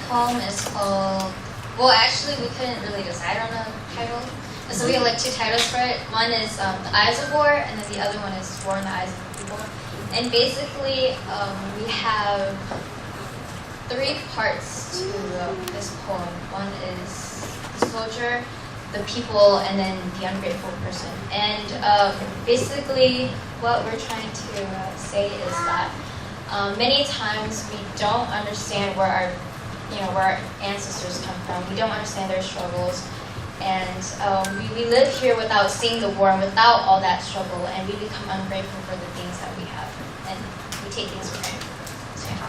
poem is called, well actually we couldn't really decide on a title. So we have like two titles for it. One is The Eyes of War, and then the other one is War in the Eyes of the People. And basically we have three parts to this poem. One is the soldier, the people, and then the ungrateful person. And basically what we're trying to say is that many times we don't understand where our ancestors come from. We don't understand their struggles. And we live here without seeing the war and without all that struggle, and we become ungrateful for the things that we have. And we take things for granted. So, yeah.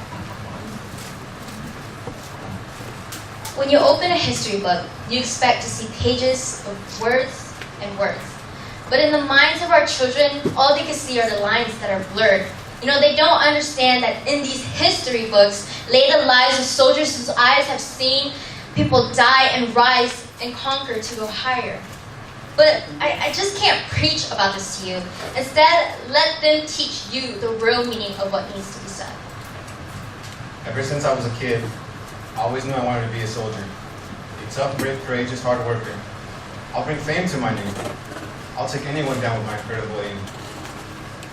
When you open a history book, you expect to see pages of words and words. But in the minds of our children, all they can see are the lines that are blurred. They don't understand that in these history books lay the lives of soldiers whose eyes have seen people die and rise and conquer to go higher. But I just can't preach about this to you. Instead, let them teach you the real meaning of what needs to be said. Ever since I was a kid, I always knew I wanted to be a soldier. A tough, brave, courageous, hard worker. I'll bring fame to my name. I'll take anyone down with my incredible aim.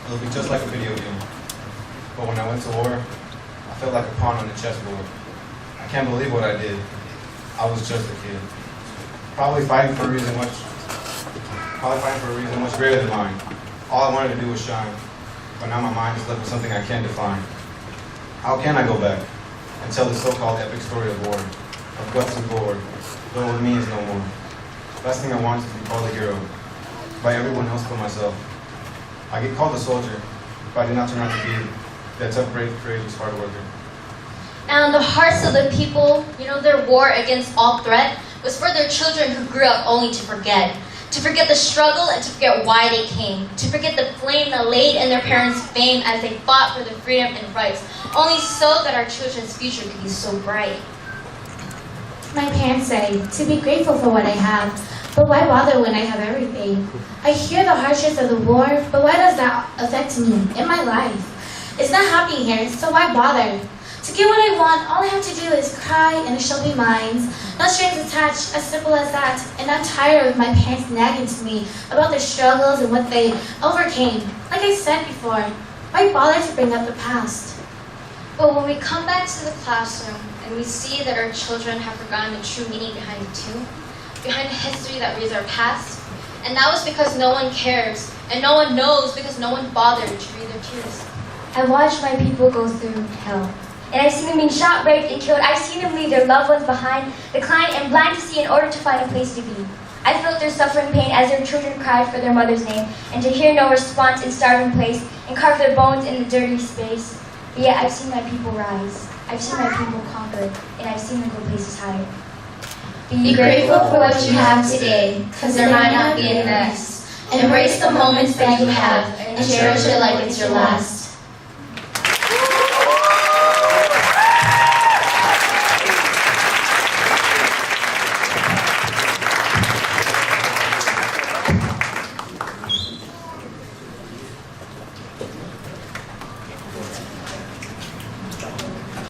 It'll be just like a video game. But when I went to war, I felt like a pawn on the chessboard. I can't believe what I did. I was just a kid. Probably fighting for a reason much greater than mine. All I wanted to do was shine. But now my mind is left with something I can't define. How can I go back and tell the so-called epic story of war, of guts and gore, though it means no more? Last thing I want is to be called a hero by everyone else but myself. I get called a soldier if I do not turn out to be that tough, brave, courageous, hard worker. And the hearts of the people, their war against all threat was for their children who grew up only to forget the struggle and to forget why they came, to forget the flame that laid in their parents' fame as they fought for their freedom and rights, only so that our children's future could be so bright. My parents say to be grateful for what I have, but why bother when I have everything? I hear the hardships of the war, but why does that affect me in my life? It's not happening here, so why bother? To get what I want, all I have to do is cry and it shall be mine. No strings attached, as simple as that. And I'm tired of my parents nagging to me about their struggles and what they overcame. Like I said before, why bother to bring up the past? But when we come back to the classroom and we see that our children have forgotten the true meaning behind the tomb, behind the history that reads our past, and that was because no one cares, and no one knows because no one bothered to read their tears. I've watched my people go through hell. And I've seen them being shot, raped, and killed. I've seen them leave their loved ones behind, decline, and blind to see in order to find a place to be. I felt their suffering pain as their children cried for their mother's name, and to hear no response in starving place, and carve their bones in the dirty space. But yet I've seen my people rise. I've seen my people conquer, and I've seen them go places higher. Be grateful for what you have today, because there might not be a next. Embrace the moments that you have, and cherish it like it's your last.